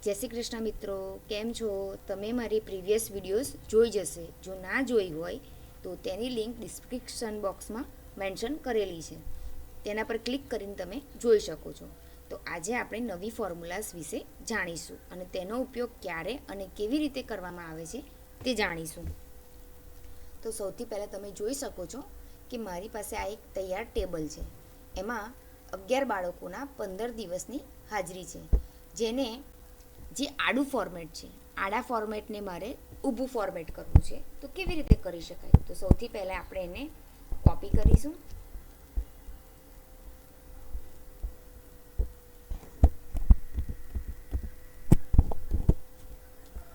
જય શ્રી કૃષ્ણ મિત્રો, કેમ છો? તમે મારી પ્રીવિયસ વિડીયોઝ જોઈ જશે. જો ના જોઈ હોય તો તેની લિંક ડિસ્ક્રિપ્શન બોક્સમાં મેન્શન કરેલી છે, તેના પર ક્લિક કરીને તમે જોઈ શકો છો. તો આજે આપણે નવી ફોર્મ્યુલાસ વિશે જાણીશું અને તેનો ઉપયોગ ક્યારે અને કેવી રીતે કરવામાં આવે છે તે જાણીશું. તો સૌથી પહેલાં તમે જોઈ શકો છો કે મારી પાસે આ એક તૈયાર ટેબલ છે. એમાં 11 બાળકોના 15 દિવસની હાજરી છે, જે આડું ફોર્મેટ છે. આડા ફોર્મેટને મારે ઊભું ફોર્મેટ કરવું છે. તો કેવી રીતે કરી શકાય? તો સૌથી પહેલાં આપણે એને કોપી કરીશું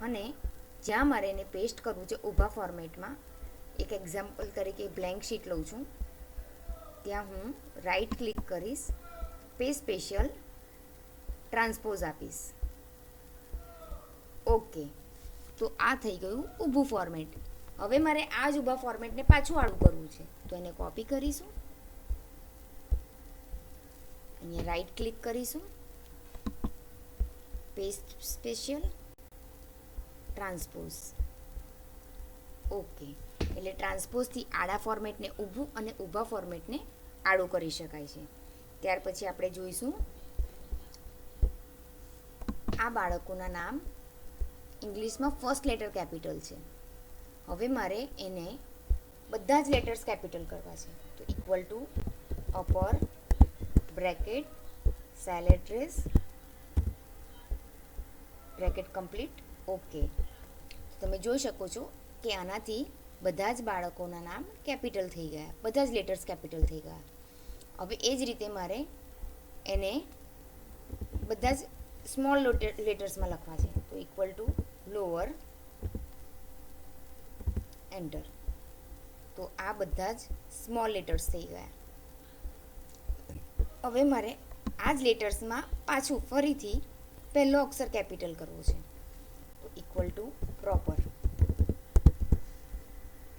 અને જ્યાં મારે એને પેસ્ટ કરવું છે ઊભા ફોર્મેટમાં, એક એક્ઝામ્પલ તરીકે બ્લેન્ક શીટ લઉં છું, ત્યાં હું રાઈટ ક્લિક કરીશ, પેસ્ટ સ્પેશિયલ ટ્રાન્સપોઝ આપીશ. ઓકે, તો આ થઈ ગયું ઊભું ફોર્મેટ. હવે મારે આ જ ઊભા ફોર્મેટને પાછું આડું કરવું છે, તો એને કોપી કરીશું, અહીંયા રાઈટ ક્લિક કરીશું, પેસ્ટ સ્પેશિયલ ટ્રાન્સપોઝ. ઓકે, એટલે ટ્રાન્સપોઝથી આડા ફોર્મેટને ઊભું અને ઊભા ફોર્મેટને આડું કરી શકાય છે. ત્યાર પછી આપણે જોઈશું આ બાળકોના નામ ઇંગ્લિશમાં ફર્સ્ટ લેટર કેપિટલ છે. હવે મારે એને બધા જ લેટર્સ કેપિટલ કરવા છે. તો equal to upper bracket cell address bracket complete. Okay, તમે જોઈ શકો છો કે આનાથી બધા જ બાળકોના નામ કેપિટલ થઈ ગયા, બધા જ લેટર્સ કેપિટલ થઈ ગયા. હવે એ જ રીતે મારે એને બધા જ સ્મોલ લેટર્સમાં લખવા છે. તો ઇક્વલ ટુ લોઅર એન્ટર. તો આ બધા જ સ્મોલ લેટર્સ થઈ ગયા. હવે મારે આ જ લેટર્સમાં પાછું ફરીથી પહેલો અક્ષર કેપિટલ કરવો છે. તો equal to proper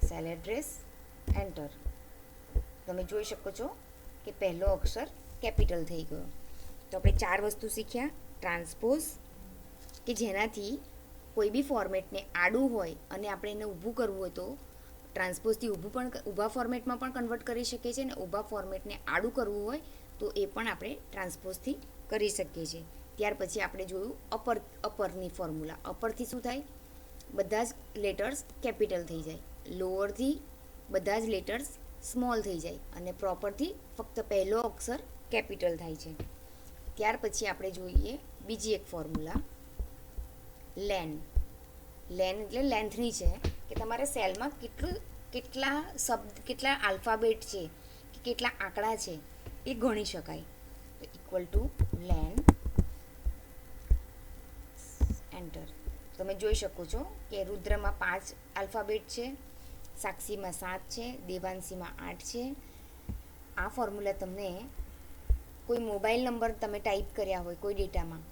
salad dress enter. તમે જોઈ શકો છો કે પહેલો અક્ષર કેપિટલ થઈ ગયો. તો આપણે 4 વસ્તુ શીખ્યા. ટ્રાન્સપોઝ, કે જેનાથી કોઈ બી ફોર્મેટને આડું હોય અને આપણે એને ઊભું કરવું હોય તો ટ્રાન્સપોઝથી ઊભા ફોર્મેટમાં પણ કન્વર્ટ કરી શકીએ છીએ, અને ઊભા ફોર્મેટને આડું કરવું હોય તો એ પણ આપણે ટ્રાન્સપોઝથી કરી શકીએ છીએ. ત્યાર પછી આપણે જોયું અપરની ફોર્મ્યુલા. અપરથી શું થાય? બધા જ લેટર્સ કેપિટલ થઈ જાય. લોઅરથી બધા જ લેટર્સ સ્મોલ થઈ જાય. અને પ્રોપરથી ફક્ત પહેલો અક્ષર કેપિટલ થાય છે. ત્યાર પછી આપણે જોઈએ બીજી એક ફોર્મ્યુલા, લેન. લેન એટલે લેન્થની છે, કે તમારે સેલમાં કેટલા આલ્ફાબેટ છે કે કેટલા આંકડા છે એ ગણી શકાય. તો ઇક્વલ ટુ લેન એન્ટર. તમે જોઈ શકો છો કે રુદ્રમાં 5 આલ્ફાબેટ છે, સાક્ષીમાં 7 છે, દેવાંશીમાં 8 છે. આ ફોર્મ્યુલા તમને કોઈ મોબાઈલ નંબર તમે ટાઈપ કર્યા હોય કોઈ ડેટામાં,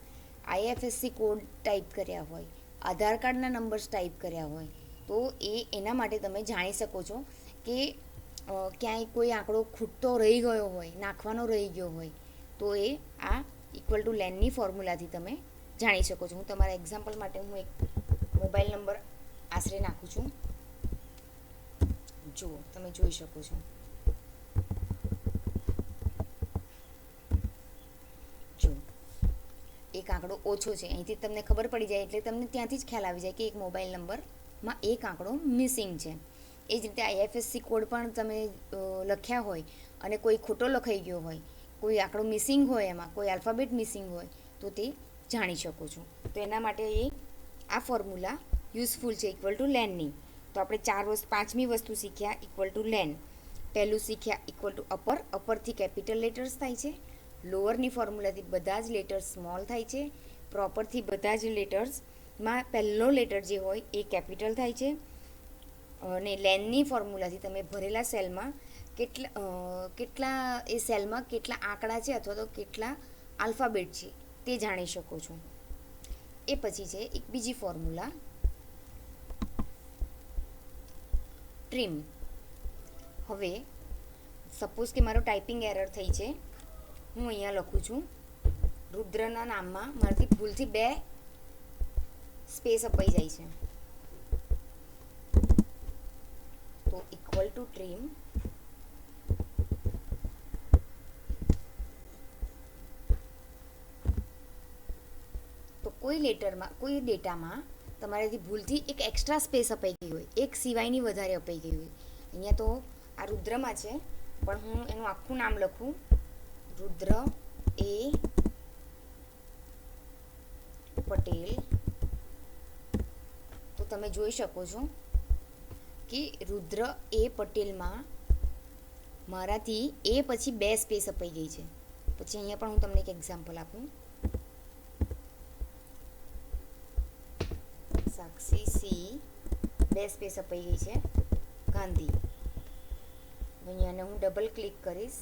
IFSC કોડ ટાઈપ કર્યા હોય, આધાર કાર્ડના નંબર્સ ટાઈપ કર્યા હોય, તો એના માટે તમે જાણી શકો છો કે ક્યાંય કોઈ આંકડો ખૂટતો રહી ગયો હોય, નાખવાનો રહી ગયો હોય, તો એ આ ઇક્વલ ટુ લેનની ફોર્મ્યુલાથી તમે જાણી શકો છો. હું તમારા એક્ઝામ્પલ માટે હું એક મોબાઈલ નંબર આશરે નાખું છું. જુઓ, તમે જોઈ શકો છો. જો એક આંકડો ઓછો છે, અહીંથી તમને ખબર પડી જાય, એટલે તમને ત્યાંથી જ ખ્યાલ આવી જાય કે એક મોબાઈલ નંબરમાં એક આંકડો મિસિંગ છે. એ જ રીતે IFSC કોડ પણ તમે લખ્યા હોય અને કોઈ ખોટો લખાઈ ગયો હોય, કોઈ આંકડો મિસિંગ હોય, એમાં કોઈ આલ્ફાબેટ મિસિંગ હોય, તો તે જાણી શકો છો. તો એના માટે આ ફોર્મ્યુલા યુઝફુલ છે ઇક્વલ ટુ લેનની. તો આપણે 5મી વસ્તુ શીખ્યા ઇક્વલ ટુ લેન. પહેલું શીખ્યા ઇક્વલ ટુ અપર. અપરથી કેપિટલ લેટર્સ થાય છે. લોઅરની ફોર્મ્યુલાથી બધા જ લેટર્સ સ્મોલ થાય છે. પ્રોપરથી બધા જ લેટર્સમાં પહેલો લેટર જે હોય એ કેપિટલ થાય છે. અને લેનની ફોર્મ્યુલાથી તમે ભરેલા સેલમાં કેટલા એ સેલમાં કેટલા આંકડા છે અથવા તો કેટલા આલ્ફાબેટ છે તે જાણી શકો છો. એ પછી છે એક બીજી ફોર્મ્યુલા, ટ્રીમ. હવે સપોઝ કે મારો ટાઈપિંગ એરર થઈ છે, હું અહીંયા લખું છું રુદ્રના નામમાં મારાથી ભૂલથી 2 સ્પેસ અપાઈ જાય છે. તો ઇક્વલ ટુ ટ્રીમ તો કોઈ લેટરમાં કોઈ ડેટામાં તમારાથી ભૂલથી એક એક્સ્ટ્રા સ્પેસ અપાઈ ગઈ હોય, એક સિવાયની વધારે અપાઈ ગઈ હોય. અહીંયા તો આ રુદ્રમાં છે, પણ હું એનું આખું નામ લખું, રુદ્ર એ પટેલ. તો તમે જોઈ શકો છો કે રુદ્ર એ પટેલમાં મારાથી એ પછી 2 સ્પેસ અપાઈ ગઈ છે. પછી અહીંયા પણ હું તમને એક એક્ઝામ્પલ આપું. સાક્ષી સી 2 સ્પેસ અપાઈ ગઈ છે, ગાંધી. અહીંયાને હું ડબલ ક્લિક કરીશ.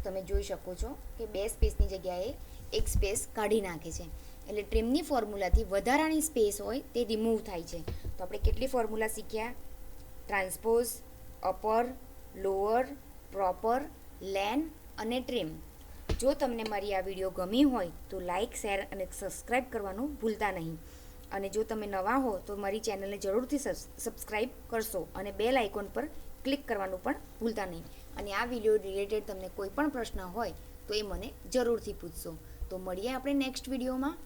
તમે જોઈ શકો છો કે 2 સ્પેસની જગ્યાએ એક સ્પેસ કાઢી નાખે છે. એટલે ટ્રીમની ફોર્મ્યુલાથી વધારાની સ્પેસ હોય તે રિમૂવ થાય છે. તો આપણે કેટલી ફોર્મ્યુલા શીખ્યા? Transpose, upper, lower, proper, len અને ટ્રીમ. જો તમને મારી આ વિડીયો ગમી હોય તો લાઇક, શેર અને સબસ્ક્રાઈબ કરવાનું ભૂલતા નહીં. અને જો તમે નવા હો તો મારી ચેનલને જરૂરથી સબસ્ક્રાઈબ કરશો અને બેલ આઇકોન પર ક્લિક કરવાનું પણ ભૂલતા નહીં. અને આ વિડીયો રિલેટેડ તમને કોઈ પણ પ્રશ્ન હોય તો એ મને જરૂરથી પૂછશો. તો મળીએ આપણે નેક્સ્ટ વિડીયોમાં.